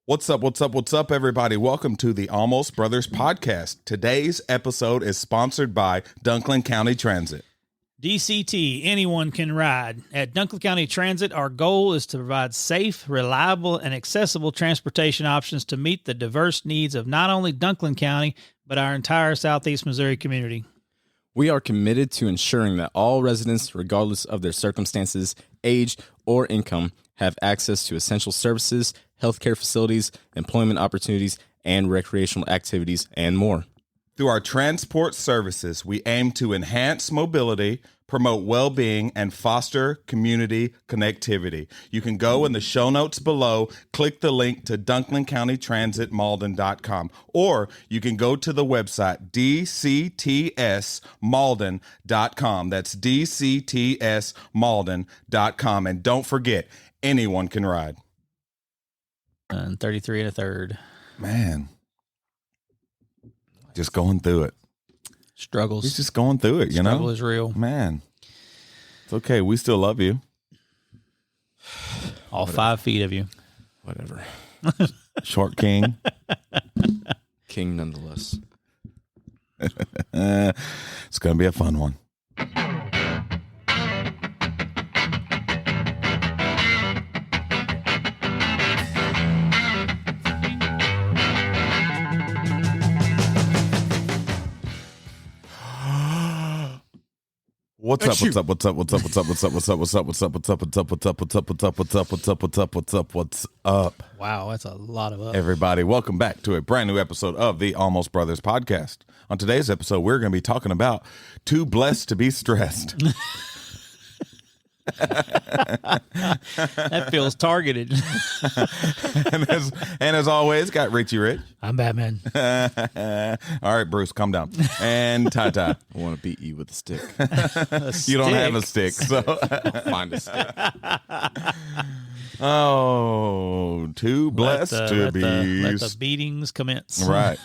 What's up, everybody? Welcome to the Almost Brothers podcast. Today's episode is sponsored by Dunklin County Transit. DCT, anyone can ride. At Dunklin County Transit, our goal is to provide safe, reliable, and accessible transportation options to meet the diverse needs of not only Dunklin County, but our entire Southeast Missouri community. We are committed to ensuring that all residents, regardless of their circumstances, age, or income, have access to essential services, healthcare facilities, employment opportunities, and recreational activities, and more. Through our transport services, we aim to enhance mobility, promote well-being, and foster community connectivity. You can go in the show notes below, click the link to DunklinCountyTransitMalden.com, or you can go to the website dctsmalden.com. That's dctsmalden.com. And don't forget, anyone can ride. And 33 1/3. Man. Just going through it. Struggles. He's just going through it, you know? Struggle is real. Man. It's okay. We still love you. All 5 feet of you. Whatever. Short king. King nonetheless. It's going to be a fun one. What's up? Wow, that's a lot of up. Everybody, welcome back to a brand new episode of the Almost Brothers podcast. On today's episode, we're going to be talking about too blessed to be stressed. That feels targeted. and as always, got Richie Rich. I'm Batman. All right, Bruce, calm down. And Ty. I want to beat you with a stick. You don't have a stick, so I'll find a stick. Oh, too blessed to be. Let the beatings commence. Right.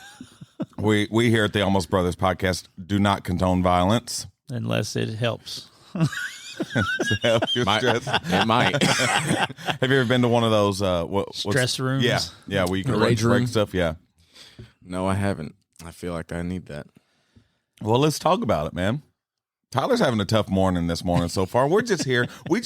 We here at the Almost Brothers podcast do not condone violence. Unless it helps. Your stress. It might. Have you ever been to one of those Stress rooms? Yeah, where you can Rage break room? stuff. Yeah. No, I haven't. I feel like I need that. Well, let's talk about it, man. Tyler's having a tough morning this morning so far. We're just here. We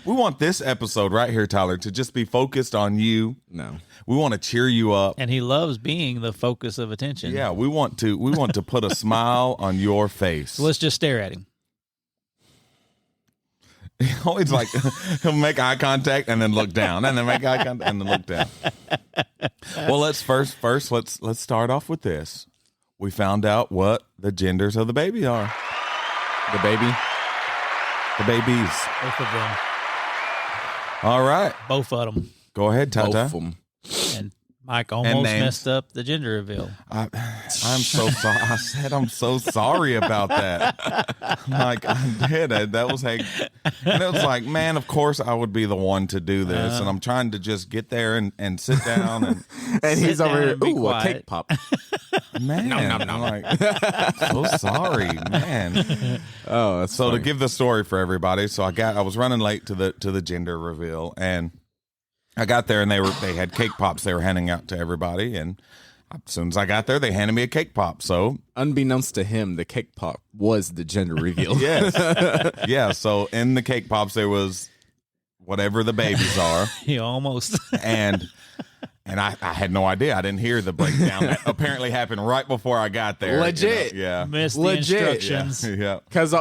want this episode right here, Tyler, to just be focused on you. No. We want to cheer you up. And he loves being the focus of attention. Yeah, we want to put a smile on your face. So let's just stare at him. He always he'll make eye contact and then look down, and then make eye contact and then look down. Well, let's start off with this. We found out what the genders of the baby are. The baby? The babies. Both of them. All right. Both of them. Go ahead, Both Tata. of them. And Mike almost names. messed up the gender reveal. I'm so sorry. I said I'm so sorry about that. I did. That was and it was like, man, of course I would be the one to do this, and I'm trying to just get there and sit down and He's over here. and be Ooh, quiet. a cake pop. man, I'm like, so sorry, man. Oh, that's So funny. to give the story for everybody, so I was running late to the gender reveal, and I got there and they had cake pops they were handing out to everybody, and as soon as I got there, they handed me a cake pop. So Unbeknownst to him, the cake pop was the gender reveal. yes, yeah. So in the cake pops there was whatever the babies are, He almost. and I had no idea. I didn't hear the breakdown that apparently happened right before I got there. Legit. Yeah. Missed Legit. the instructions. Yeah. Because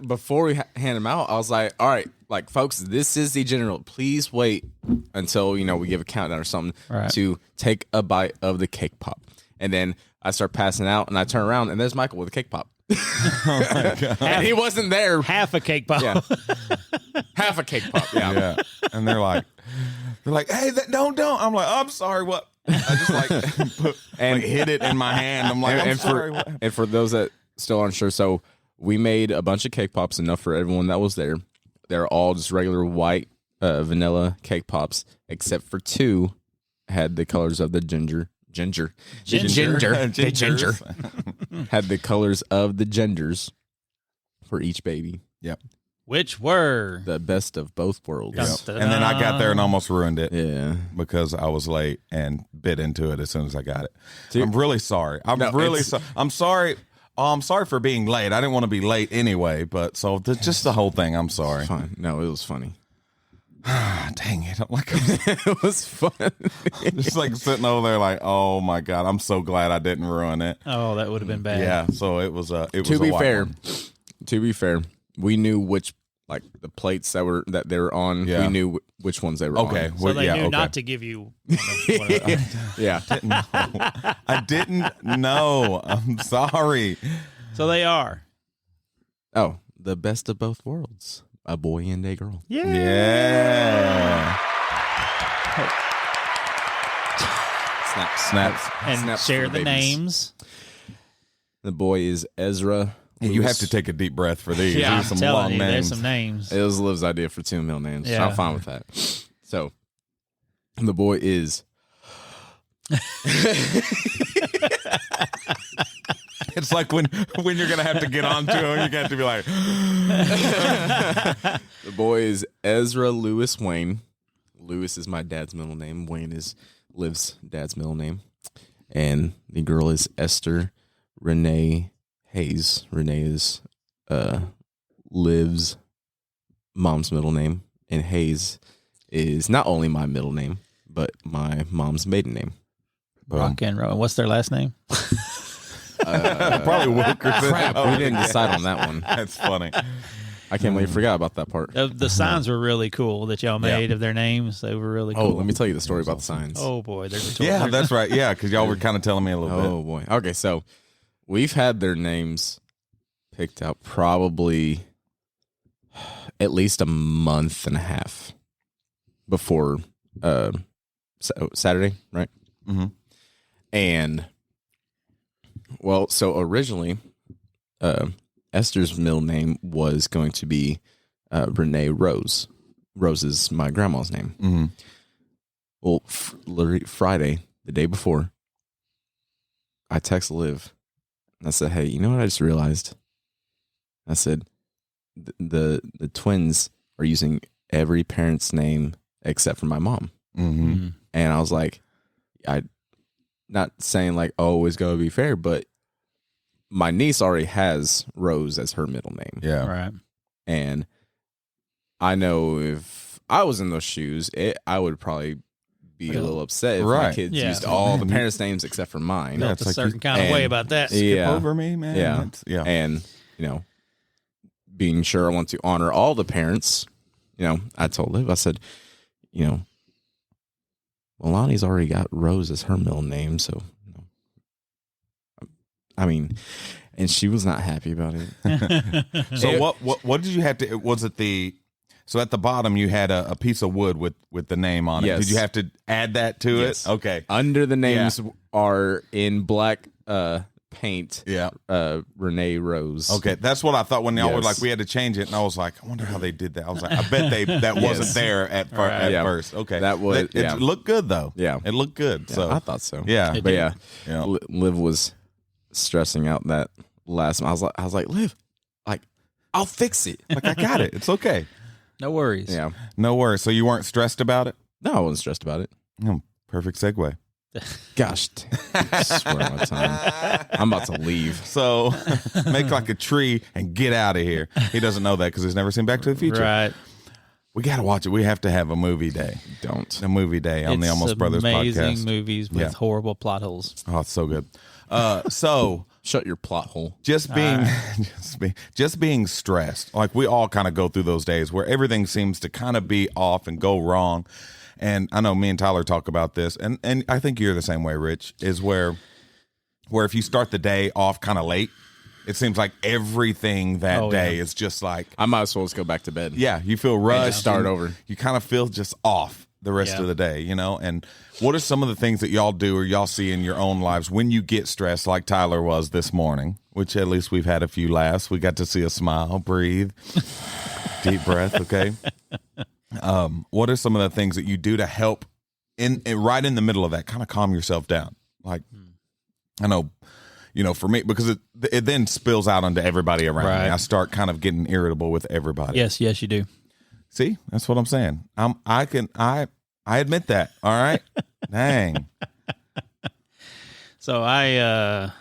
before we hand them out, I was like, all right, like, folks, this is the general. Please wait until, we give a countdown or something Right. to take a bite of the cake pop. And then I start passing out, and I turn around, and there's Michael with a cake pop. And he wasn't there. Half a cake pop. Yeah. Half a cake pop. Yeah. Yeah. And they're like, hey, don't. I'm like, I'm sorry. What? I just hit it in my hand. I'm like, I'm sorry. What? And for those that still aren't sure, so we made a bunch of cake pops, enough for everyone that was there. They're all just regular white vanilla cake pops, except for 2 had the colors of the ginger. The ginger had the colors of the genders for each baby. Yep. which were The best of both worlds. Dun, dun, And then I got there and almost ruined it. Yeah. Because I was late and bit into it as soon as I got it. See- I'm really sorry. I'm sorry. Oh, I'm sorry for being late. I didn't want to be late anyway, but just the whole thing. I'm sorry. Fine. No, it was funny. Dang it! I'm like, It was fun. just like sitting over there, like, oh my god, I'm so glad I didn't ruin it. Oh, that would have been bad. Yeah. So it was. It was. To be a fair, one. to be fair, we knew which like the plates that they were on. Yeah. We knew which ones they were Okay. on. So they knew okay. not to give you. Yeah. I didn't know. I'm sorry. So they are. Oh, the best of both worlds. A boy and a girl. Yeah. Snaps. And Snaps share for the babies. names. The boy is Ezra. Hey, you have to take a deep breath for these. Yeah, These I'm some telling long you, names. there's some names. It was Liv's idea for 2 middle names. Yeah. I'm fine with that. So, the boy is. It's like when you're gonna have to get onto him, you got to be like, The boy is Ezra Lewis Wayne. Lewis is my dad's middle name. Wayne is Liv's dad's middle name. And the girl is Esther Renee Hayes. Renee is Liv's mom's middle name. And Hayes is not only my middle name, but my mom's maiden name. Rock and roll. What's their last name? probably Wilkerson. Crap, Oh, we didn't decide on that one. That's funny. I can't believe I forgot about that part. The signs were really cool that y'all made of their names. They were really cool. Oh, let me tell you the story about the signs. Oh boy, there's Yeah, that's right. Yeah, because y'all were kind of telling me a little bit. Oh boy. Okay, so we've had their names picked out probably at least a month and a half before Saturday, right? Mhm. And well, so originally Esther's middle name was going to be Renee Rose. Rose is my grandma's name. Mm-hmm. Well, Friday, the day before, I text Liv and I said, "Hey, you know what I just realized?" I said, the twins are using every parent's name except for my mom. Mm-hmm. And I was like, I not saying like, oh, it's going to be fair, but my niece already has Rose as her middle name. Yeah. right. And I know if I was in those shoes, I would probably be a little upset if my Right. kids Yeah. used all the parents' names except for mine. Yeah, Felt it's a like certain you- kind of way and- about that. Yeah. Over me, man. Yeah. Yeah. And, being sure I want to honor all the parents, I told Liv, I said, Lonnie's already got Rose as her middle name, so, I mean, and she was not happy about it. So what did you have to? Was it so at the bottom you had a piece of wood with the name on it? Yes. Did you have to add that to Yes. it? Okay. Under the names are in black paint. Yeah. Renee Rose. Okay, that's what I thought when y'all were Yes. like, we had to change it, and I was like, I wonder how they did that. I was like, I bet that wasn't there at Yeah. first. Okay, That was- yeah. it looked good though. Yeah. it looked good. Yeah, So I thought so. yeah, It But did. yeah, Yeah. Liv was stressing out that last. I was like, Liv, like, I'll fix it. like I got it. It's okay. No worries. Yeah. No worries. So you weren't stressed about it? No, I wasn't stressed about it. Perfect segue. Gosh, I swear on my time. I'm about to leave. So make like a tree and get out of here. He doesn't know that because he's never seen Back to the Future. Right. We got to watch it. We have to have a movie day. Don't. A movie day on the It's Almost Brothers amazing podcast. movies with Yeah. horrible plot holes. Oh, it's so good. So Shut your plot hole. just being just being stressed, like we all kind of go through those days where everything seems to kind of be off and go wrong. And I know me and Tyler talk about this, and I think you're the same way, Rich, is where if you start the day off kind of late, it seems like everything that day is just like, I might as well just go back to bed. yeah, you feel rushed. just start and over. You kind of feel just off the rest Yeah. of the day, And what are some of the things that y'all do or y'all see in your own lives when you get stressed, like Tyler was this morning, which at least we've had a few laughs. We got to see a smile, breathe, deep breath. Okay. What are some of the things that you do to help right in the middle of that, kind of calm yourself down? Like, I know for me, because it then spills out onto everybody around Right. me. I start kind of getting irritable with everybody. Yes, you do. See, that's what I'm saying. I admit that. All right. Dang. So I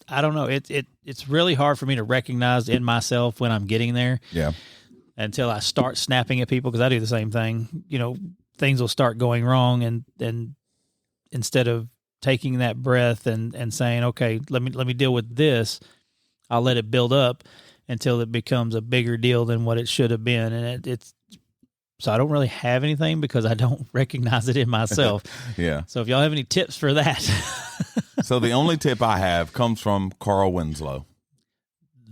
don't know. It's really hard for me to recognize in myself when I'm getting there. Yeah. Until I start snapping at people, because I do the same thing. Things will start going wrong, and instead of taking that breath and saying, okay, let me deal with this, I'll let it build up until it becomes a bigger deal than what it should have been. And it's so I don't really have anything because I don't recognize it in myself. Yeah. So if y'all have any tips for that, So the only tip I have comes from Carl Winslow.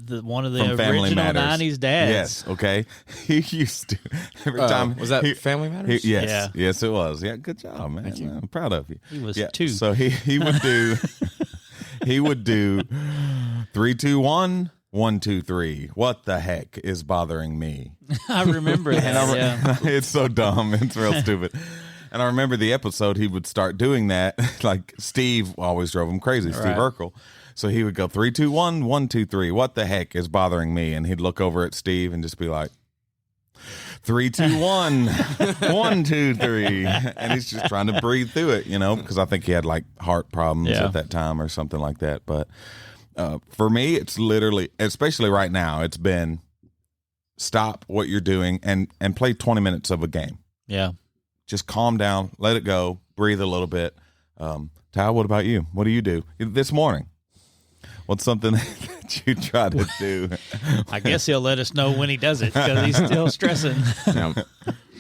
one of the From Family original Matters. 90s dads. Yes. Okay. He used to every time. Was that Family Matters? Yes. Yeah. Yes, it was. Yeah. Good job, man. Thank you. I'm proud of you. He was Yeah. 2. So he would do. He would do 3, 2, 1, 1, 2, 3. What the heck is bothering me? I remember that. Yeah. It's so dumb. It's real stupid. And I remember the episode he would start doing that. Like Steve always drove him crazy, Steve Right. Urkel. So he would go 3, 2, 1, 1, 2, 3. What the heck is bothering me? And he'd look over at Steve and just be like, 3, 2, 1, 1, 2, 3. And he's just trying to breathe through it, because I think he had like heart problems Yeah. at that time or something like that. But for me, it's literally, especially right now, it's been stop what you're doing and play 20 minutes of a game. Yeah. Just calm down, let it go, breathe a little bit. Ty, what about you? What do you do this morning? What's something that you try to do? I guess he'll let us know when he does it because he's still stressing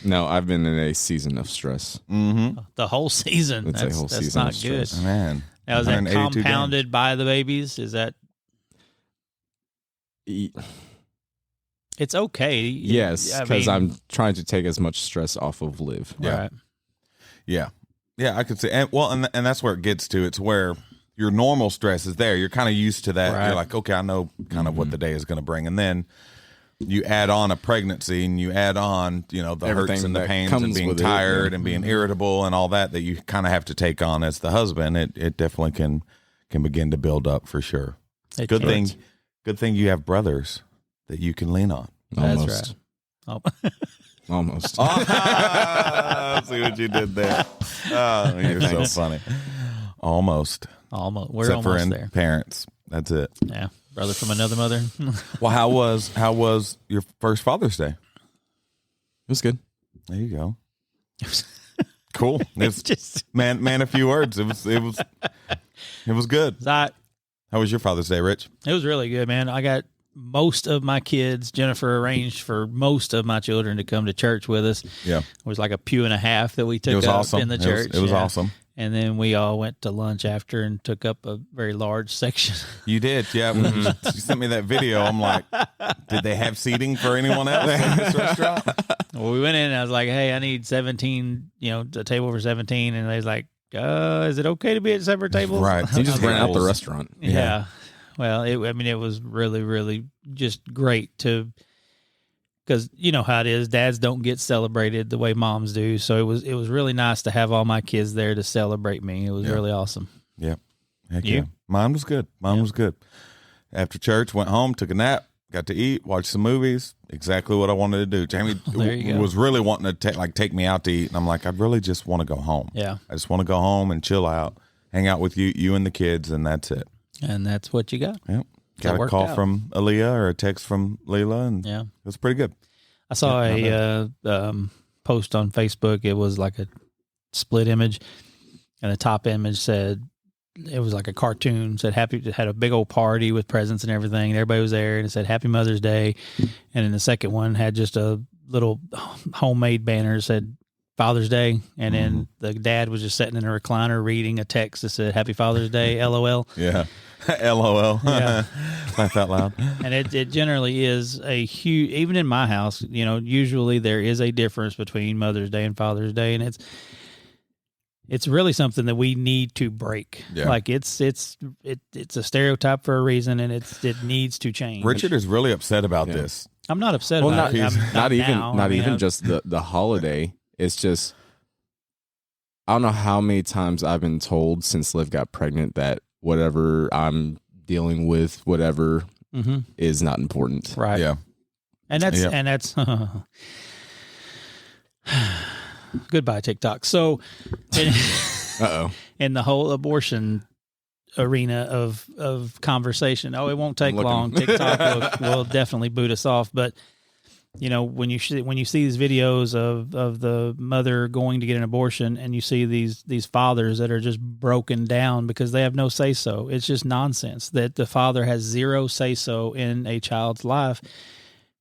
No, I've been in a season of stress. the whole season. It's a whole That's season not of good. stress. Man. Now, is that 182 compounded by the babies? Is that E- it's okay? Yes, I because mean, I'm trying to take as much stress off of Liv. Yeah. right. Yeah. Yeah, I could say. And that's where it gets to. It's where your normal stress is there. You're kind of used to that. Right. You're like, okay, I know kind of what the day is going to bring. And then you add on a pregnancy and you add on, the hurts Everything and the that pains and comes being with it, tired yeah. and being irritable and all that you kind of have to take on as the husband. It definitely can begin to build up for sure. It Good can. thing you have brothers that you can lean on. Almost. Oh. Almost. See what you did there. Oh, you're so Thanks. funny. Almost. Almost. We're Except for almost in there. parents. That's it. Yeah. Brother from another mother. Well, how was your first Father's Day? It was good. There you go. Cool. It's Just man, a few words. It was good. that. How was your Father's Day, Rich? It was really good, man. I got most of my kids. Jennifer arranged for most of my children to come to church with us. Yeah. It was like a pew and a half that we took It was up awesome. in the It church. was Yeah. awesome. And then we all went to lunch after and took up a very large section. You did, yeah. When you sent me that video, I'm like, did they have seating for anyone else in this restaurant? Well, we went in and I was like, hey, I need 17, a table for 17. And they was like, is it okay to be at separate tables? Right. You just ran out the Tables. restaurant. Yeah. Well, it was really, really just great because you know how it is. Dads don't get celebrated the way moms do. So it was really nice to have all my kids there to celebrate me. It was really awesome. Yeah. Heck You? yeah. Mine was good. Mine was good. After church, went home, took a nap, got to eat, watched some movies. Exactly what I wanted to do. Jamie There you go. was really wanting to take me out to eat. And I'm like, I really just want to go home. Yeah. I just want to go home and chill out, hang out with you and the kids, and that's it. And that's what you got. Yep. That Got a worked call out. from Aaliyah or a text from Leela, and Yeah. it was pretty good. I saw a post on Facebook. It was like a split image, and the top image said it was like a cartoon. Said happy. It had a big old party with presents and everything. And everybody was there, and it said Happy Mother's Day. And then the second one had just a little homemade banner that said Father's Day, and then the dad was just sitting in a recliner reading a text that said Happy Father's Day, LOL. Yeah. LOL. Yeah. Laugh out loud. And it generally is a huge, even in my house, usually there is a difference between Mother's Day and Father's Day. And it's really something that we need to break. Yeah. Like it's a stereotype for a reason, and it needs to change. Richard is really upset about this. I'm not upset Well, about not, it. I'm not even now. not I mean, even I'm- just the holiday. It's just I don't know how many times I've been told since Liv got pregnant that whatever I'm dealing with, whatever is not important. Right. Yeah. And that's goodbye TikTok. So in the whole abortion arena of conversation, it won't take long. TikTok will definitely boot us off. But when you see these videos of the mother going to get an abortion, and you see these fathers that are just broken down because they have no say so, it's just nonsense that the father has zero say so in a child's life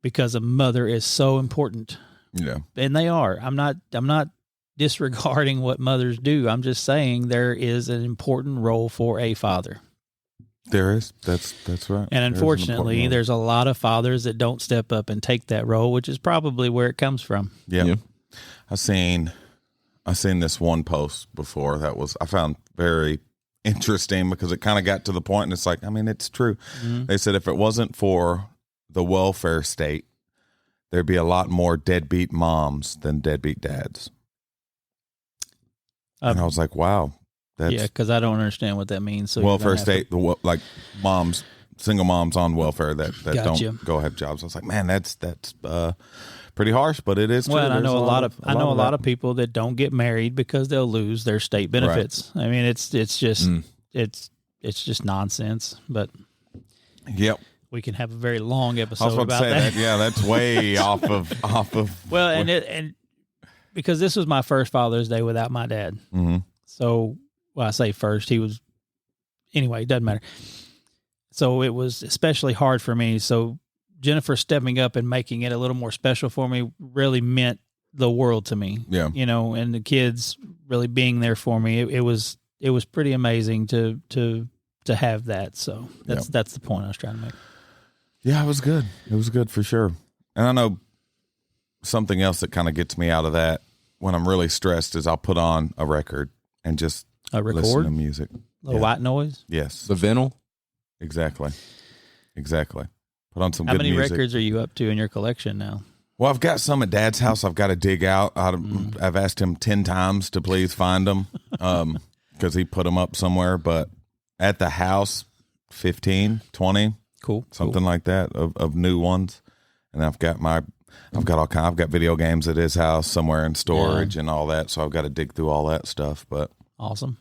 because a mother is so important. Yeah, and they are. I'm not disregarding what mothers do. I'm just saying there is an important role for a father. There is. That's right. And unfortunately, there's a lot of fathers that don't step up and take that role, which is probably where it comes from. Yeah. I seen this one post before that I found very interesting because it kind of got to the point, and it's like, I mean, it's true. Mm-hmm. They said if it wasn't for the welfare state, there'd be a lot more deadbeat moms than deadbeat dads. And I was like, wow. Because I don't understand what that means. So welfare state, like moms, single moms on welfare that Gotcha. don't go have jobs. I was like, man, that's pretty harsh, but it is true. Well, I know a lot of people that don't get married because they'll lose their state benefits. Right. I mean, it's just it's just nonsense. But yep, we can have a very long episode I was about about to say that. Yeah, that's way off of. Well, and because this was my first Father's Day without my dad, so. Well, I say first, he was, anyway, it doesn't matter. So it was especially hard for me. So Jennifer stepping up and making it a little more special for me really meant the world to me. Yeah. And the kids really being there for me. It was pretty amazing to have that. So that's the point I was trying to make. Yeah, it was good. It was good for sure. And I know something else that kind of gets me out of that when I'm really stressed is I'll put on a record and just listen to music. Little white noise? Yes. The vinyl? Exactly. Put on some How good many music. records are you up to in your collection now? Well, I've got some at Dad's house I've got to dig out. I've asked him 10 times to please find them because he put them up somewhere. But at the house, 15, 20, something like that of new ones. And I've got video games at his house somewhere in storage and all that. So I've got to dig through all that stuff. But awesome.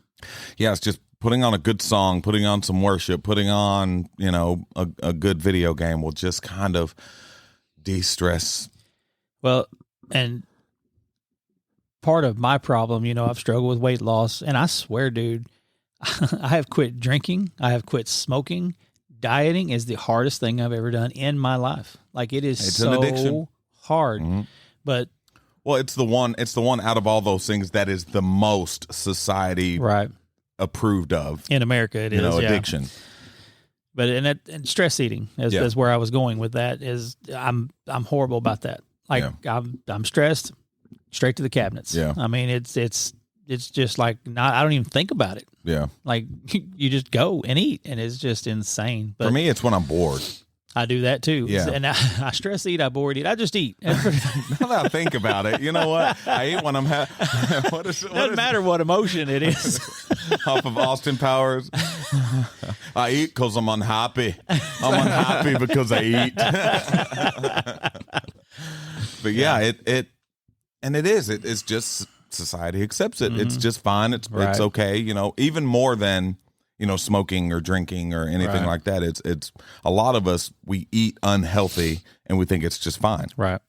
Yeah, it's just putting on a good song, putting on some worship, putting on, a good video game will just kind of de-stress. Well, and part of my problem, I've struggled with weight loss, and I swear, dude, I have quit drinking. I have quit smoking. Dieting is the hardest thing I've ever done in my life. Like it's so an addiction. Hard, but well, it's the one out of all those things that is the most society approved of in America. It is addiction. But and stress eating is where I was going with that. Is I'm horrible about that. Like I'm stressed, straight to the cabinets. Yeah, I mean it's just like I don't even think about it. Yeah, like you just go and eat, and it's just insane. But for me, it's when I'm bored. I do that too. Yeah. And I stress eat, I bored eat. I just eat. Now that I think about it, you know what? I eat when I'm doesn't matter what emotion it is. Off of Austin Powers. I eat because I'm unhappy. I'm unhappy because I eat. But it's just society accepts it. It's just fine. It's okay. Even more than smoking or drinking or anything like that. It's a lot of us, we eat unhealthy and we think it's just fine. Right.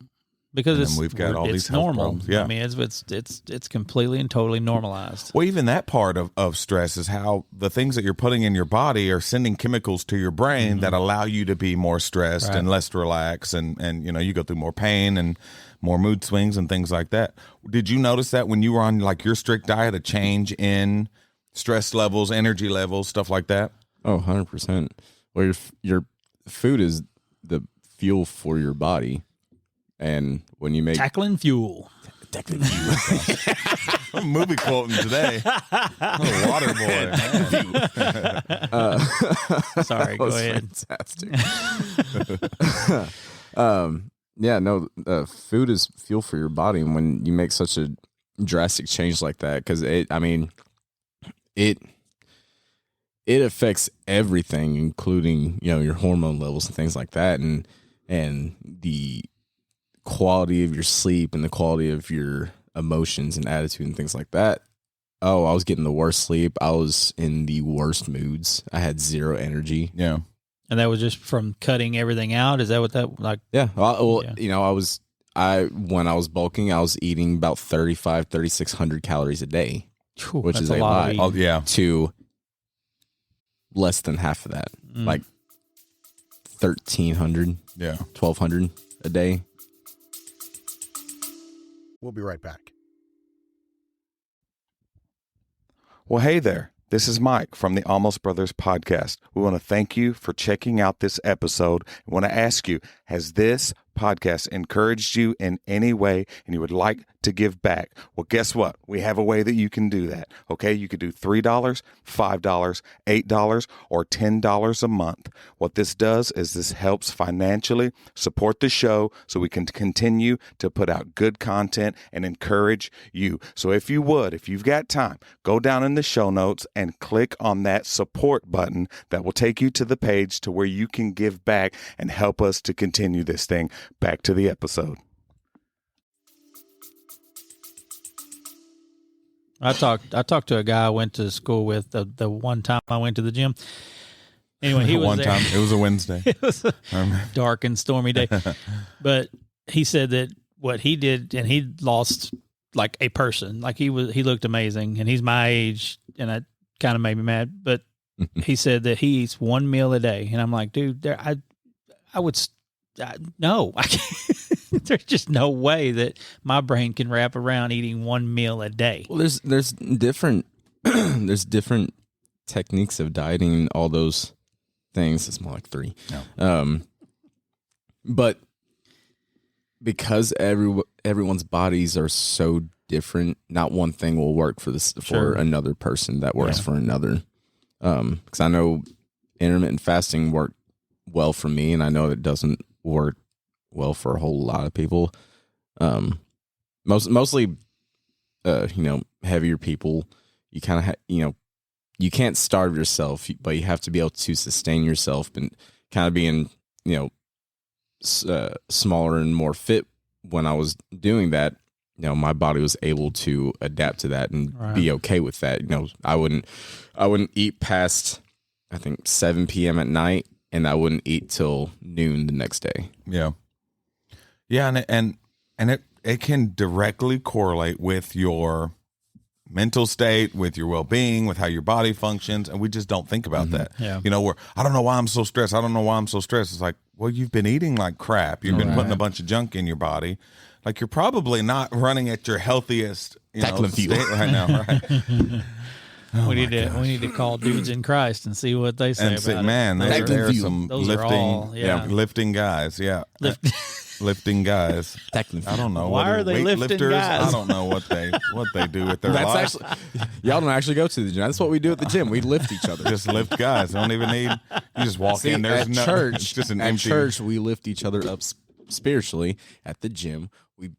Because we've got all these health normal. problems. Yeah. I mean, it's completely and totally normalized. Well, even that part of stress is how the things that you're putting in your body are sending chemicals to your brain that allow you to be more stressed and less relaxed. And you go through more pain and more mood swings and things like that. Did you notice that when you were on like your strict diet, a change in stress levels, energy levels, stuff like that? Oh, 100%. Well, your food is the fuel for your body. And when you make... Tackling fuel. I'm movie quoting today. Water boy. Sorry, go ahead. Fantastic. Food is fuel for your body. And when you make such a drastic change like that, because it it affects everything, including, you know, your hormone levels and things like that, and the quality of your sleep and the quality of your emotions and attitude and things like that. Oh, I was getting the worst sleep. I was in the worst moods. I had zero energy. Yeah. And that was just from cutting everything out. Is that what that like? Yeah. Well, Yeah. you know, when I was bulking, I was eating about 3,600 calories a day, Whew, which that's is a lot. of Oh, eating. yeah. To less than half of that, like 1,300, Yeah. 1,200 a day. We'll be right back. Well, hey there. This is Mike from the Almost Brothers podcast. We want to thank you for checking out this episode. We want to ask you, has this podcast encouraged you in any way and you would like to give back? Well, guess what? We have a way that you can do that. Okay, you could do $3, $5, $8, or $10 a month. What this does is this helps financially support the show so we can continue to put out good content and encourage you. So if you've got time, go down in the show notes and click on that support button that will take you to the page to where you can give back and help us to continue this thing. Back to the episode. I talked to a guy I went to school with the one time I went to the gym. Anyway, he was One there. time, it was a Wednesday. It was a dark and stormy day. But he said that what he did, and he lost like a person. Like he looked amazing, and he's my age, and it kind of made me mad. But he said that he eats one meal a day, and I'm like, dude, no, I can't. There's just no way that my brain can wrap around eating one meal a day. Well, there's different there's different techniques of dieting and all those things. It's more like 3. No. But because everyone's bodies are so different, not one thing will work for Sure. another person that works for another. Because I know intermittent fasting worked well for me, and I know it doesn't work well for a whole lot of people. Mostly, heavier people. You kind of you can't starve yourself, but you have to be able to sustain yourself. And kind of being smaller and more fit when I was doing that, my body was able to adapt to that and be okay with that. I wouldn't eat past, I think, 7 p.m. at night, and I wouldn't eat till noon the next day. Yeah. Yeah, and it can directly correlate with your mental state, with your well-being, with how your body functions, and we just don't think about that. Yeah. I don't know why I'm so stressed. I don't know why I'm so stressed. It's like, well, you've been eating like crap. You've been putting a bunch of junk in your body. Like, you're probably not running at your healthiest state right now, right? We need to call dudes in Christ and see what they say And say, about man, it. there are some Those are all, lifting guys. Yeah. Lifting guys. Technically. I don't know. Why are they lifting weightlifters? guys? I don't know what they do with their That's lives. actually, y'all don't actually go to the gym. That's what we do at the gym. We lift each other. Just lift guys. Don't even need. You just walk See, in. There's at no. church. It's just an at empty. church, we lift each other up spiritually. At the gym, we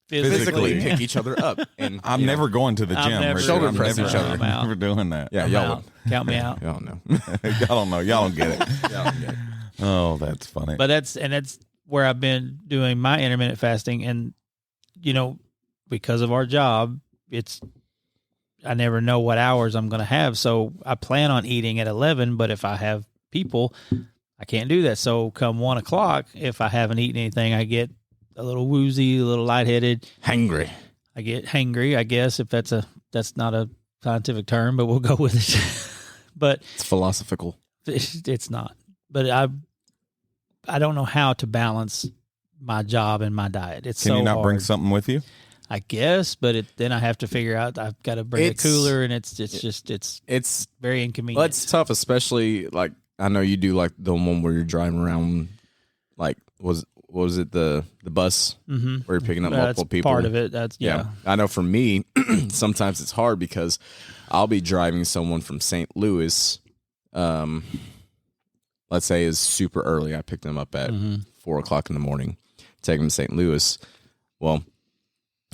Physically. pick each other up. And I'm never going to the I'm gym. never- Richard. Shoulder I'm press never, each other. I'm out. never doing that. yeah, I'm y'all out. Count me out. Y'all know. Y'all don't know. Y'all don't get it. Y'all don't get it. Oh, that's funny. But that's where I've been doing my intermittent fasting, and because of our job, I never know what hours I'm going to have, so I plan on eating at 11. But if I have people, I can't do that. So come 1 o'clock, if I haven't eaten anything, I get a little woozy, a little lightheaded. Hangry. I get hangry, I guess, if that's not a scientific term, but we'll go with it. But It's philosophical. it's not. But I don't know how to balance my job and my diet. It's Can so you not hard. bring something with you? I guess, but then I have to figure out I've got to bring a It's- cooler, and it's It's very inconvenient. well, it's tough, especially like I know you do like the one where you're driving around. Like what was it the bus where you're picking up multiple that's people? part of it. That's yeah. I know for me, sometimes it's hard because I'll be driving someone from St. Louis. Let's say is super early. I picked them up at 4 o'clock in the morning, take them to St. Louis. Well,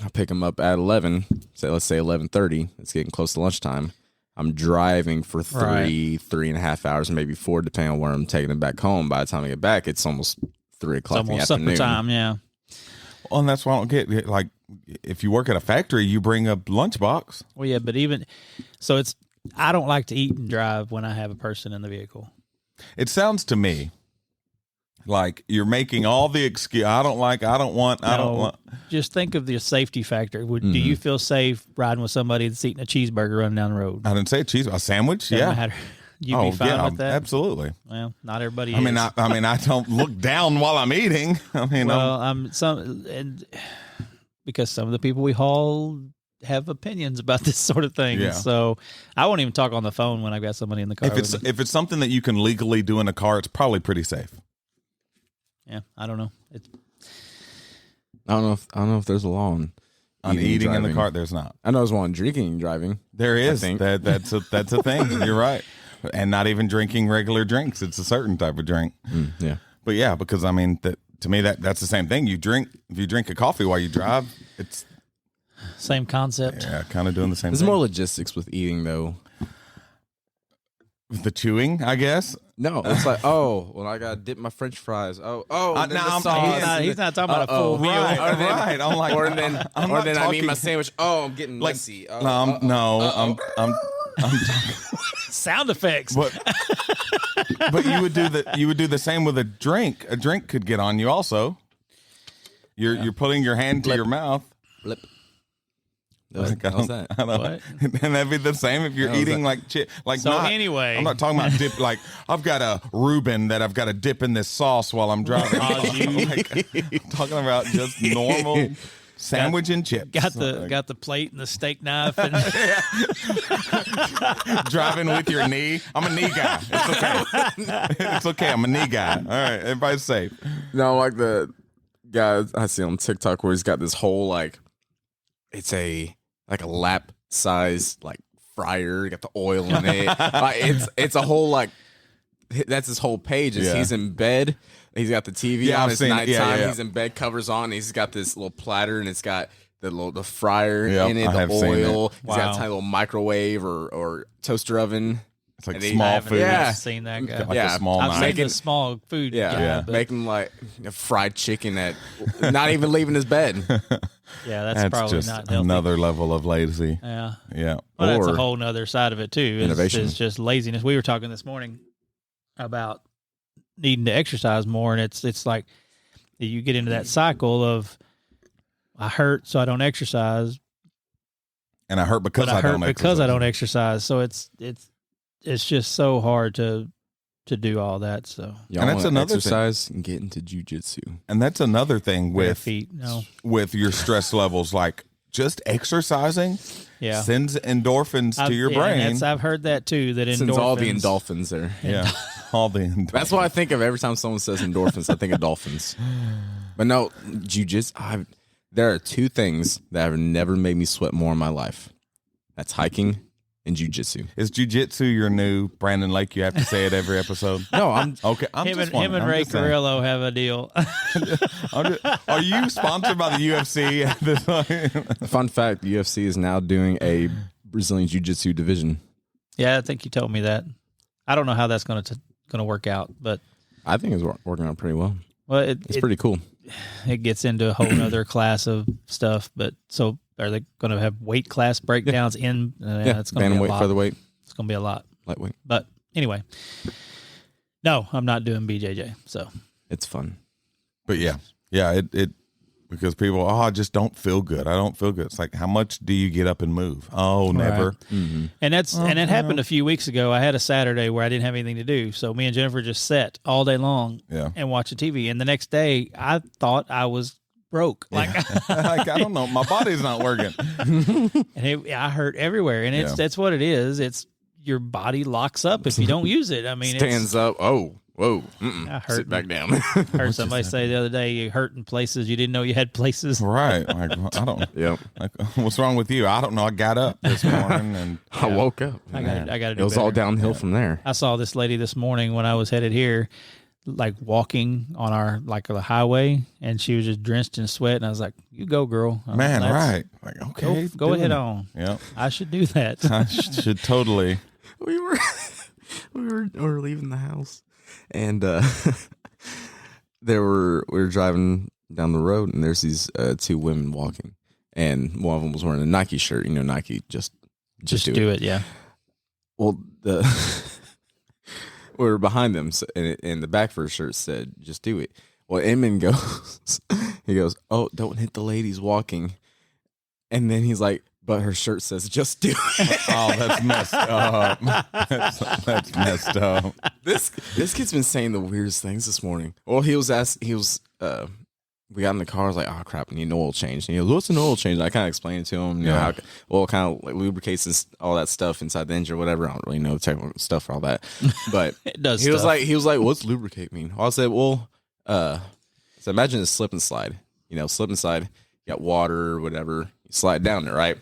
I pick them up at 11. Let's say 11:30. It's getting close to lunchtime. I'm driving for 3.5 hours, maybe 4, depending on where I'm taking it back home. By the time I get back, it's almost 3 o'clock in the afternoon. Supper time, yeah. Well, and that's why I don't get, like, if you work at a factory, you bring a lunchbox. Well, yeah, but I don't like to eat and drive when I have a person in the vehicle. It sounds to me like you're making all the excuse. I don't want. Just think of the safety factor. Do you feel safe riding with somebody that's eating a cheeseburger running down the road? I didn't say a sandwich. Doesn't matter. You'd be fine with that? Absolutely. Well, not everybody I mean, I don't look down while I'm eating. I mean, because some of the people we haul have opinions about this sort of thing. Yeah. So I won't even talk on the phone when I've got somebody in the car. If it's something that you can legally do in a car, it's probably pretty safe. Yeah, I don't know. I don't know if there's a law on eating in the car. There's not. I know there's one on drinking and driving. There is. That's a thing. You're right. And not even drinking regular drinks. It's a certain type of drink. Yeah. But yeah, because I mean, to me that's the same thing. If you drink a coffee while you drive, it's same concept. Yeah, kind of doing the same There's thing. more logistics with eating, though. The chewing, I guess. No, it's like, I gotta dip my French fries. He's not talking about a full meal. Right. I'm like, or then I need my sandwich. Oh, I'm getting messy. I'm talking. Sound effects. But you would do the same with a drink. A drink could get on you also. You're putting your hand to your mouth. Blip. Like, How's that? I don't know. And that'd be the same if you're eating anyway, I'm not talking about dip. Like I've got a Reuben that I've got to dip in this sauce while I'm driving. I'm talking about just normal sandwich and chips. Got the plate and the steak knife and driving with your knee. I'm a knee guy. It's okay. It's okay. I'm a knee guy. All right, everybody's safe. No, like the guy I see on TikTok where he's got this whole it's a lap size fryer. Got the oil in it. It's a whole that's his whole page. He's in bed. He's got the TV on. It's nighttime. He's in bed, covers on. And he's got this little platter, and it's got the fryer in it, the oil. He's got a tiny little microwave or toaster oven. It's like small food. I've seen that guy. Like a small I've knife. seen the small food. Making fried chicken at not even leaving his bed. Yeah, that's probably just not healthy. Another level of lazy. Yeah. Yeah. Well, that's a whole nother side of it too. Innovation. It's just laziness. We were talking this morning about needing to exercise more, and it's like you get into that cycle of I hurt, so I don't exercise, and I hurt because I don't exercise. So it's just so hard to do all that. So and that's another exercise and get into jujitsu. And that's another thing with your stress levels. Like just exercising sends endorphins to your brain. I've heard that too. That sends all the endorphins there. Yeah, all the endorphins. That's what I think of every time someone says endorphins. I think of dolphins. But no, jujitsu. There are two things that have never made me sweat more in my life. That's hiking and jujitsu. Is jujitsu your new Brandon Lake? You have to say it every episode. No, I'm okay. Him and Ray Carrillo have a deal. Are you sponsored by the UFC? Fun fact: the UFC is now doing a Brazilian jiu-jitsu division. Yeah, I think you told me that. I don't know how that's going to work out, but I think it's working out pretty well. Well, it's pretty cool. It gets into a whole other class of stuff, but so. Are they going to have weight class breakdowns in? It's going to be a lot. Featherweight. It's going to be a lot. Lightweight. But anyway, no, I'm not doing BJJ. So it's fun. But it because people, I just don't feel good. I don't feel good. It's like, how much do you get up and move? Oh, never. Right. Mm-hmm. And it happened a few weeks ago. I had a Saturday where I didn't have anything to do, so me and Jennifer just sat all day long and watched the TV. And the next day, I thought I was broke. Like I don't know, my body's not working. And I hurt everywhere, and that's what it is. It's your body locks up if you don't use it. I mean, stands up. Oh, whoa! I hurt. Sit back down. Heard somebody say the other day, you hurt in places you didn't know you had places. Right? Like I don't. Yep. Like, what's wrong with you? I don't know. I got up this morning and I woke up. I got to. It was all downhill from there. I saw this lady this morning when I was headed here. like walking on our like the highway, and she was just drenched in sweat, and I was like, "You go, girl." Man, right? Like, okay, go ahead on. Yep, I should do that. I should totally. We were leaving the house, and we were driving down the road, and there's these two women walking, and one of them was wearing a Nike shirt. You know, Nike just do it. Yeah. Well, we were behind them, and the back of her shirt said, "Just do it." Well, Eamon goes, "Oh, don't hit the ladies walking," and then he's like, "But her shirt says, just do it." Oh, that's messed up. That's messed up. This kid's been saying the weirdest things this morning. Well, we got in the car. I was like, "Oh crap, I need an oil change." And he goes, "What's an oil change?" I kind of explained it to him. You know, how oil kind of like lubricates this, all that stuff inside the engine, or whatever. I don't really know the technical stuff for all that, but it does. He was like, "What's lubricate mean?" I said, "Well, so imagine a slip and slide. You know, slip and slide. You got water or whatever. You slide down there, right?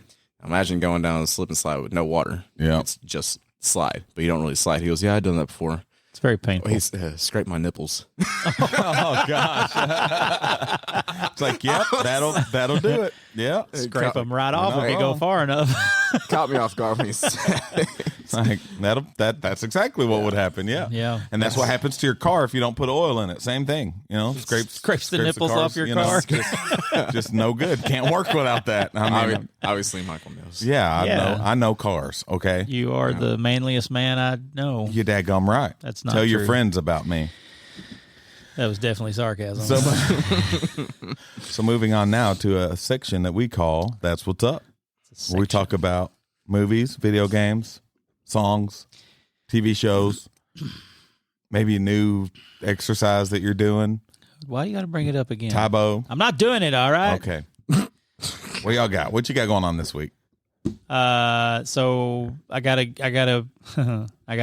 Imagine going down a slip and slide with no water. Yeah, it's just slide, but you don't really slide." He goes, "Yeah, I've done that before." It's very painful. He's scraped my nipples. Oh gosh! It's like, yep, that'll do it. Yeah, scrape them right off if you go far enough. Caught me off guard when he said it. It's like that's exactly what would happen. Yeah, yeah, and that's what happens to your car if you don't put oil in it. Same thing, you know, scrapes the nipples off your car. Just no good. Can't work without that. I mean, obviously, Michael knows. Yeah, I know cars. Okay, you are the manliest man I know. You daggum right. That's not Tell true. your friends about me. That was definitely sarcasm. So moving on now to a section that we call "That's What's Up," where we talk about movies, video games, songs, TV shows, maybe a new exercise that you're doing. Why you got to bring it up again? Tybo. I'm not doing it. All right. Okay. What y'all got? What you got going on this week? So I gotta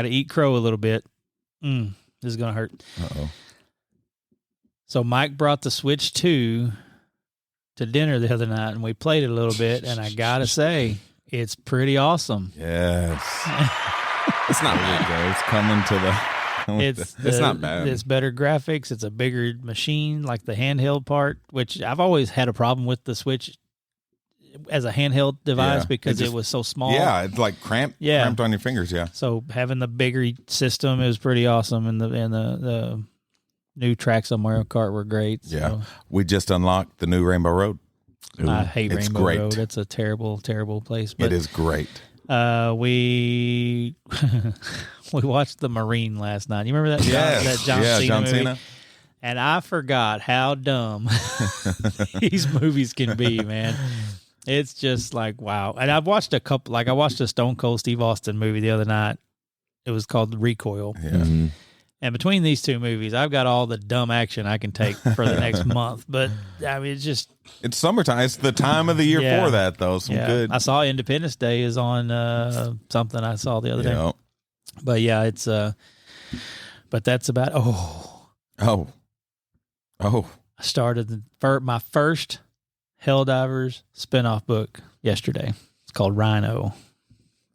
eat crow a little bit. This is gonna hurt. Uh-oh. So Mike brought the Switch 2 to dinner the other night, and we played it a little bit, and I gotta say, it's pretty awesome. Yes. It's not really good. It's coming to the... It's not bad. It's better graphics. It's a bigger machine, like the handheld part, which I've always had a problem with the Switch as a handheld device because it was so small. Yeah, it's like cramped on your fingers. Yeah. So having the bigger system is pretty awesome, and the new tracks on Mario Kart were great. Yeah, so. We just unlocked the new Rainbow Road. Ooh, I hate Rainbow great. Road. It's a terrible, terrible place. But, it is great. We watched The Marine last night. You remember that? That John Cena movie? And I forgot how dumb these movies can be, man. It's just like, wow. And I've watched a couple, like I watched a Stone Cold Steve Austin movie the other night. It was called Recoil. Yeah. Mm-hmm. And between these two movies, I've got all the dumb action I can take for the next month. But I mean, it's summertime. It's the time of the year for that, though. Good. I saw Independence Day is on something I saw the other day. But yeah, it's but that's about I started my first Helldivers spinoff book yesterday. It's called Rhino.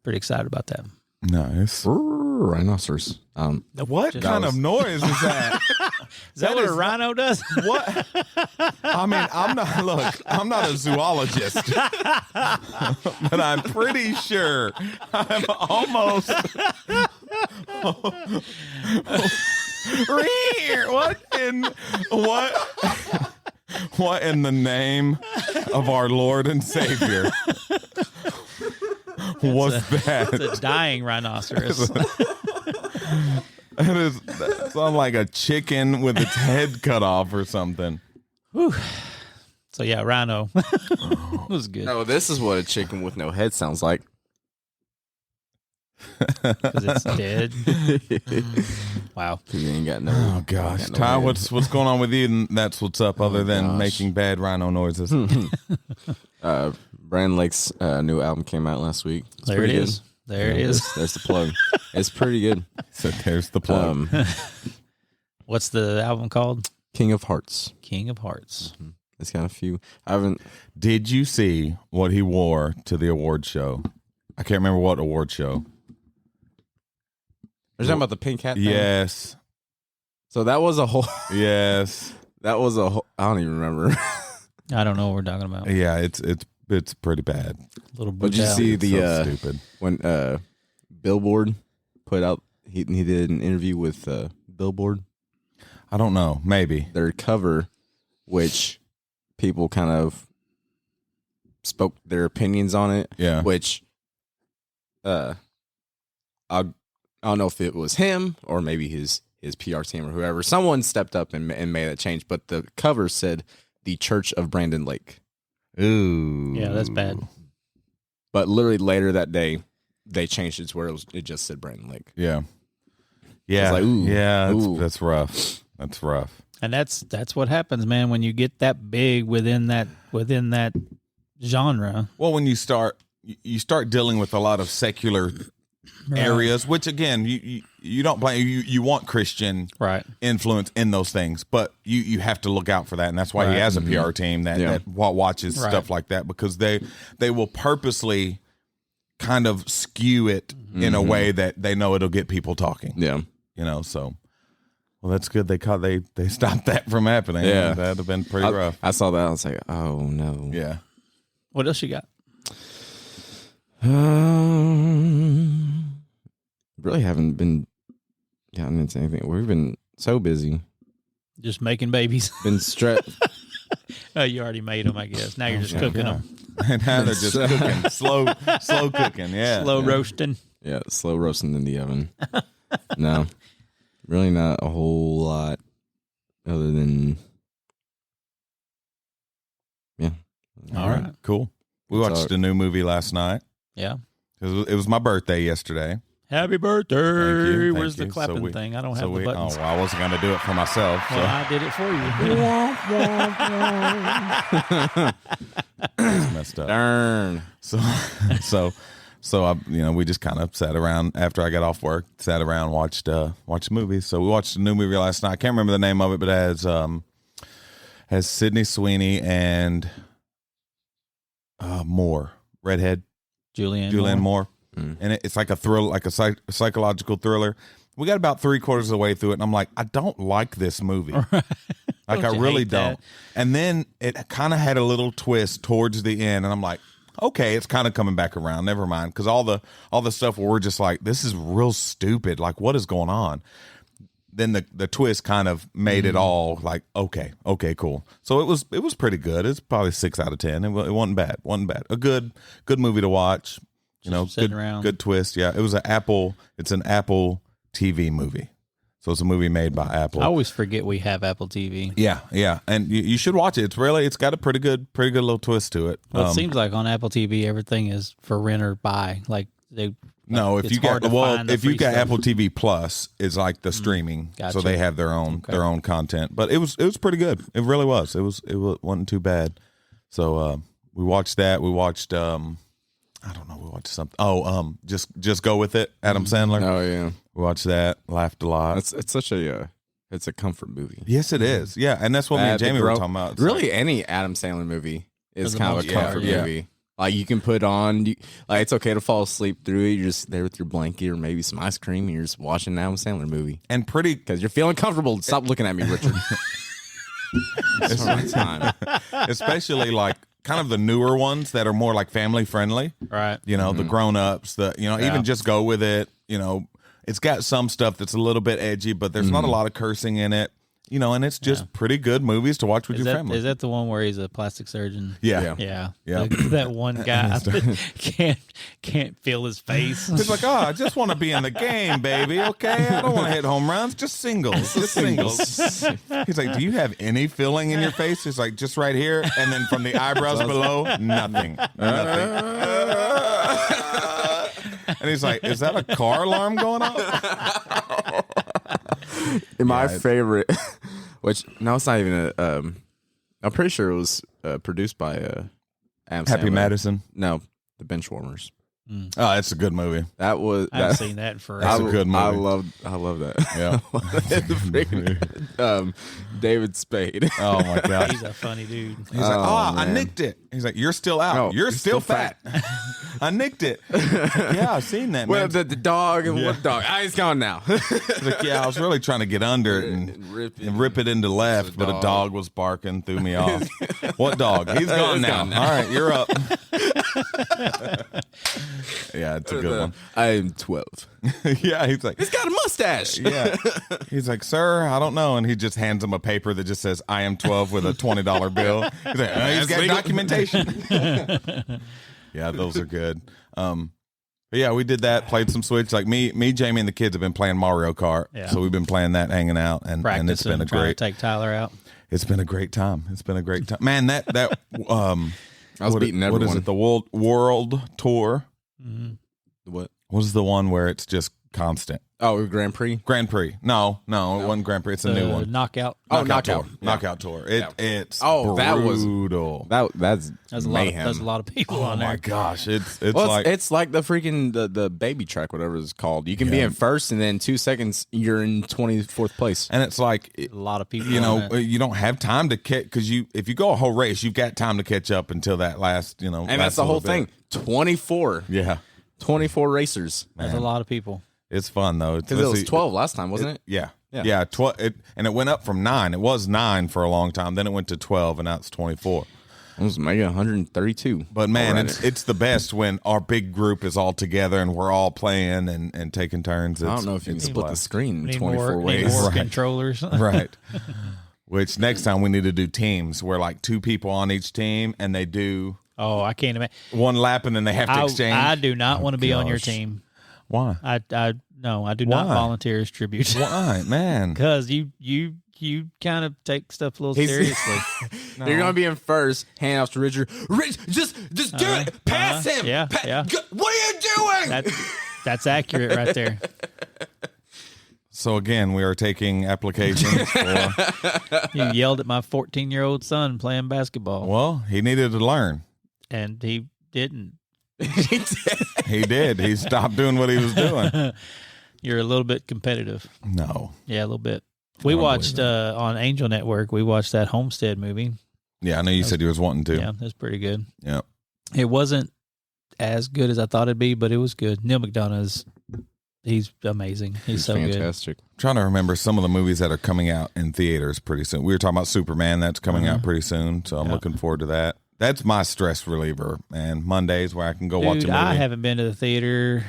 Pretty excited about that. Nice. Rhinoceros. What kind of noise is that? Is that what a rhino does? What? I mean, I'm not a zoologist, but I'm pretty sure I'm almost. What in the name of our Lord and Savior was that? It's a dying rhinoceros. That sounds like a chicken with its head cut off or something. Whew. So yeah, Rhino. It was good. No, this is what a chicken with no head sounds like. Because it's dead. Wow. You ain't got no. Oh gosh, Ty, what's going on with you? And that's what's up. Other than making bad rhino noises. Brandon Lake's new album came out last week. It's there it is. Good. There it is. There's the plug. It's pretty good. So there's the plug. What's the album called? King of Hearts. King of Hearts. Mm-hmm. It's got a few. I haven't. Did you see what he wore to the award show? I can't remember what award show. Are you talking about the pink hat thing? Yes. So that was a whole. Yes. That was a whole. I don't even remember. I don't know what we're talking about. Yeah, it's pretty bad. A little But did you see It's so stupid. when Billboard put out? He did an interview with Billboard. I don't know. Maybe Their cover, which people kind of spoke their opinions on it. Yeah. Which, I don't know if it was him or maybe his PR team or whoever. Someone stepped up and made that change. But the cover said "The Church of Brandon Lake." Ooh. Yeah, that's bad. But literally later that day, they changed it to where it just said Brandon Lake. Yeah. Yeah. like, ooh, yeah. ooh. That's rough. That's rough. And that's what happens, man, when you get that big within that genre. Well, when you start dealing with a lot of secular areas, which again, you don't blame you want Christian Right. influence in those things, but you have to look out for that, and that's why he has a PR team that watches stuff like that, because they will purposely kind of skew it in a way that they know it'll get people talking. Yeah. So well, that's good. They stopped that from happening. Yeah. That'd have been pretty rough. I saw that. I was like, oh no. Yeah. What else you got? Really haven't been gotten into anything. We've been so busy. Just making babies. Been stressed. Oh, you already made them, I guess. Now you're just cooking them. And now they're just cooking, slow cooking. Yeah. Slow roasting. Yeah, slow roasting in the oven. No, really not a whole lot other than, yeah. All right. Cool. We That's watched all- a new movie last night. Yeah. It was my birthday yesterday. Happy birthday. Thank Where's you. the clapping thing? I don't have the Oh, buttons. well, I wasn't going to do it for myself. So. Well, I did it for you. It's messed up. Darn. So I, we just kind of sat around after I got off work, sat around, watched movies. So we watched a new movie last night. I can't remember the name of it, but it has Sydney Sweeney and Moore, redhead, Julianne Moore. And it's like a thrill, like a psychological thriller. We got about 3/4 of the way through it, and I'm like, I don't like this movie. Like, I you really hate that? don't. And then it kind of had a little twist towards the end, and I'm like, okay, it's kind of coming back around. Never mind, because all the stuff where we're just like, this is real stupid. Like, what is going on? Then the twist kind of made it all like, okay, cool. So it was pretty good. It's probably 6 out of 10. It wasn't bad. A good movie to watch. Sitting around. Good twist. Yeah, it's an Apple TV movie. So it's a movie made by Apple. I always forget we have Apple TV. Yeah. And you should watch it. It's got a pretty good little twist to it. Well, it seems like on Apple TV, everything is for rent or buy. Like no, if it's you got hard to find the if you free got stuff. Apple TV Plus, is like the streaming, Gotcha. so they have their own content. But it was pretty good. It really was. It wasn't too bad. So we watched that. We watched I don't know. We watched something. Oh, just go with it. Adam Sandler. Oh yeah, We watched that. Laughed a lot. it's such a it's a comfort movie. Yes, it is. Yeah, and that's what me and Jamie were talking about. It's Really, any Adam Sandler movie is For the kind of a most part, comfort yeah. movie. Like you can put on, like it's okay to fall asleep through it. You're just there with your blanket or maybe some ice cream, and you're just watching an Adam Sandler movie and pretty. because you're feeling comfortable. Stop looking at me, Richard. It's my time. Especially like kind of the newer ones that are more like family friendly. right. The grown-ups, even just go with it. It's got some stuff that's a little bit edgy, but there's not a lot of cursing in it. And it's just pretty good movies to watch with your family. Is that the one where he's a plastic surgeon? Yeah. Yeah. Yeah. That one guy that can't feel his face. He's like, I just want to be in the game, baby. Okay, I don't want to hit home runs, just singles, just singles. He's like, do you have any filling in your face? He's like, just right here, and then from the eyebrows below, nothing. And he's like, is that a car alarm going off? My favorite, which no, it's not even a. I'm pretty sure it was produced by Adam Happy Sandler. Madison. No, the Benchwarmers. Oh, it's a good movie. That was. I haven't seen that in forever. That's a good movie. I love that. Yeah. The freaking, David Spade. Oh my god. He's a funny dude. He's like, I man. nicked it. He's like, you're still out. No, you're still fat. I nicked it. Yeah, I've seen that. Well, Man. the dog and what dog? He's gone now. He's like, yeah, I was really trying to get under it and rip it into left, but a dog was barking, threw me off. What dog? He's gone now. gone now. All right, you're up. Yeah, it's a good one. I am 12. Yeah, he's like, He's got a mustache. yeah. He's like, sir, I don't know. And he just hands him a paper that just says, I am 12 with a $20 bill. He's like, he's got legal. documentation. Yeah, those are good. But yeah, we did that, played some Switch. Like me, Jamie, and the kids have been playing Mario Kart. Yeah. So we've been playing that, hanging out, and it's been a trying great to take Tyler out. it's been a great time. It's been a great time. Man, that I was beating everyone. What is it? The world tour? What? What is the one where it's just constant? Oh, Grand Prix. Grand Prix. No, it wasn't Grand Prix. It's a new one. Knockout. Knockout. Tour. Yeah. Knockout tour. It's that was brutal. That's There's mayhem. a lot of people Oh on there. my gosh, it's Well, like it's like the freaking the baby track, whatever it's called. You can be in first, and then 2 seconds you're in 24th place. and it's like A lot of people. you on know it. you don't have time to catch because if you go a whole race, you've got time to catch up until that last And last that's the whole little bit. thing. 24 racers. There's a lot of people. It's fun though Because it was 12 last time, wasn't it? Yeah. Yeah. Yeah. 12. And it went up from 9. It was 9 for a long time. Then it went to 12, and now it's 24. It was maybe 132. But man, already. it's the best when our big group is all together and we're all playing and taking turns. I don't know if you can it's split the blast. screen Need 24 more, ways. need more Right. controllers. Right. Which next time we need to do teams where like 2 people on each team and they do Oh, I can't imagine. one lap and then they have to exchange. I do not want to be on your gosh. team. Why? No, I do not Why? volunteer as tribute. Why, man? Because you kind of take stuff a little seriously. You're going to be in first, hand off to Richard. Rich, just do it. Pass him. Yeah, yeah. What are you doing? That's accurate right there. So again, we are taking applications for. You yelled at my 14-year-old son playing basketball, Well, he needed to learn. and he didn't. He did. He stopped doing what he was doing. You're a little bit competitive. No. Yeah, a little bit. We watched on Angel Network. We watched that Homestead movie. Yeah, I know you said you was wanting to. Yeah, that's pretty good. Yeah. It wasn't as good as I thought it'd be, but it was good. Neil McDonough's, he's amazing. He's so fantastic. I'm trying to remember some of the movies that are coming out in theaters pretty soon. We were talking about Superman. That's coming out pretty soon, so I'm looking forward to that. That's my stress reliever, man. Mondays where I can go good. watch a Dude, movie. I haven't been to the theater.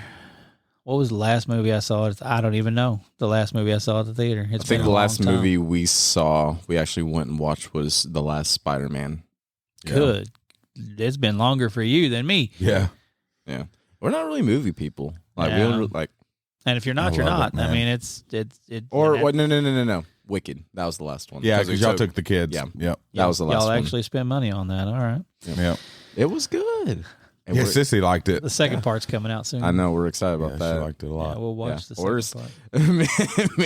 What was the last movie I saw? I don't even know the last movie I saw at the theater. It's I think been the a last long time. movie we actually went and watched was the last Spider-Man. Good. It's been longer for you than me. Yeah. Yeah. We're not really movie people. Like we Yeah. don't like And if you're not, I you're love not. it, I man. mean, it. or and what? No. Wicked. That was the last one. Yeah, because y'all took the kids. Yeah. Yep. That was the last y'all one. actually spend money on that. All right. Yep. It was good. And Yeah, we're- Sissy liked it. The second part's coming out soon. I know we're excited Yeah, about she that. liked it a Yeah, lot. we'll watch the We're second s- part.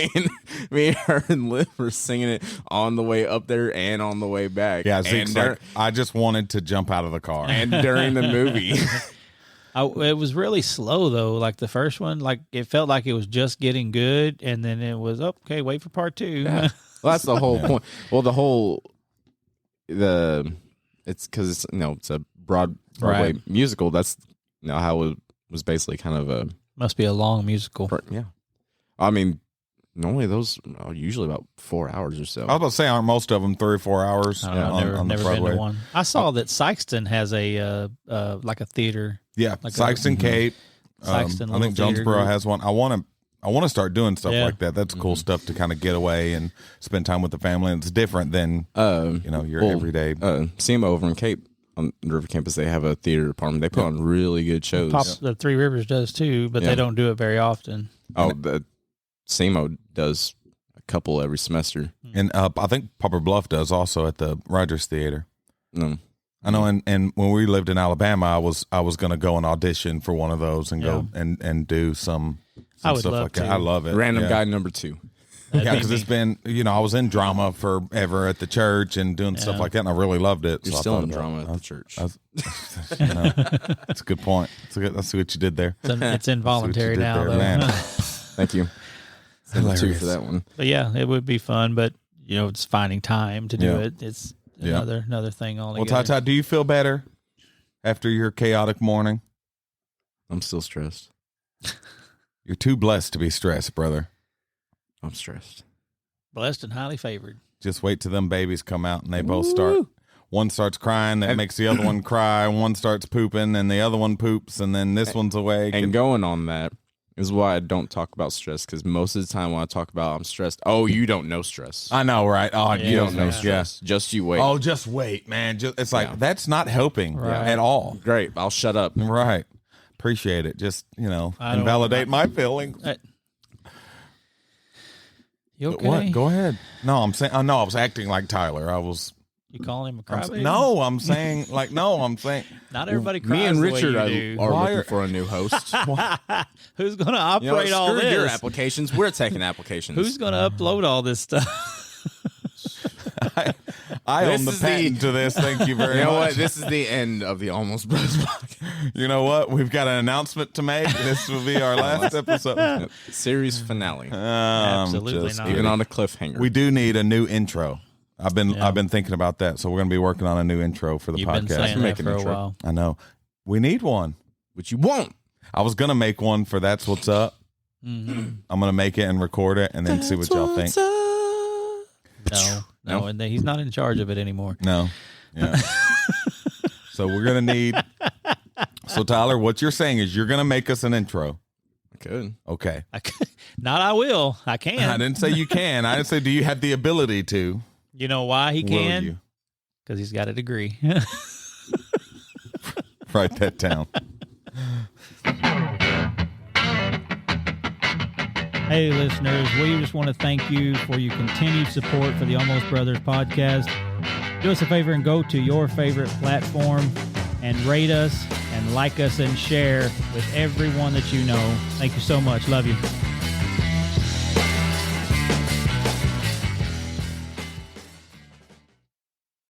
me and her and Liv were singing it on the way up there and on the way back. Yeah, and, Zeke's like, I just wanted to jump out of the car. and during the movie. It was really slow though. Like the first one, like it felt like it was just getting good, and then it was okay. Wait for part 2. Yeah. Well, that's the whole point. Well, it's because it's it's a Broadway Right. musical. That's how it was basically kind of a Must be a long musical. yeah. I mean, normally those are usually about 4 hours or so. I was about to say, aren't most of them 3 or 4 hours I don't know, on the never been Broadway? to one. I saw that Sykeston has a like a theater. Yeah, Like Sykes and Kate. Sykeston I think little theater Jonesboro group. has one. I want to start doing stuff Yeah. like that. That's cool stuff to kind of get away and spend time with the family. And it's different than your everyday. SEMA over in Cape on the River Campus, they have a theater department. They put on really good shows. The Three Rivers does too, but Yeah. they don't do it very often. Oh, the SEMA does a couple every semester. And I think Poplar Bluff does also at the Rogers Theater. No. I know, and when we lived in Alabama, I was going to go and audition for one of those and go and do some I would stuff love like that. to. I love it. Random Yeah. guy number 2. Yeah, because it's been, I was in drama forever at the church and doing stuff like that, and I really loved it. You're So I still thought in about drama it. at the church. That's a good point. That's what you did there. It's involuntary did now, there, though. man. Thank you. Send a 2 for that one. But yeah, it would be fun, but it's finding time to do Yeah. it. It's another thing Well, altogether. Ty, do you feel better after your chaotic morning? I'm still stressed. You're too blessed to be stressed, brother. I'm stressed. Blessed and highly favored. Just wait till them babies come out and they both start. One starts crying, that makes the other one cry. One starts pooping, and the other one poops, and then this one's awake. And going on that is why I don't talk about stress, because most of the time when I talk about I'm stressed, you don't know stress. I know, right? Oh, You don't know yeah. stress. Just you wait. Oh, just wait, man. It's like that's not helping at all. Great. I'll shut up. Right. Appreciate it. Just, invalidate my feelings. You okay? What? Go ahead. No, I'm saying. I was acting like Tyler. You calling him a I'm crybaby? no, I'm saying I'm saying. Not everybody cries Me and the way Richard you do. are Why looking for a new host. Who's going to operate all screw this? your applications. We're taking applications. Who's going to upload all this stuff? I This own the is patent to this. Thank you very You know much. what? This is the end of the Almost Brothers podcast. You know what? We've got an announcement to make. This will be our last episode. Series finale. Absolutely not. Even on a cliffhanger. We do need a new intro. I've been thinking about that, so we're going to be working on a new intro for the You've podcast. been saying that Make an for a intro. while. I know. We need one. Which you won't. I was going to make one for That's What's Up. I'm going to make it and record it and then see what y'all think. No, and he's not in charge of it anymore. No. Yeah. So we're going to need. So, Tyler, what you're saying is you're going to make us an intro. Good. Okay. I will. I can. I didn't say you can. I didn't say, do you have the ability to? You know why he Will can? you? Because he's got a degree. Write that down. Hey, listeners, we just want to thank you for your continued support for the Almost Brothers podcast. Do us a favor and go to your favorite platform and rate us and like us and share with everyone that you know. Thank you so much. Love you.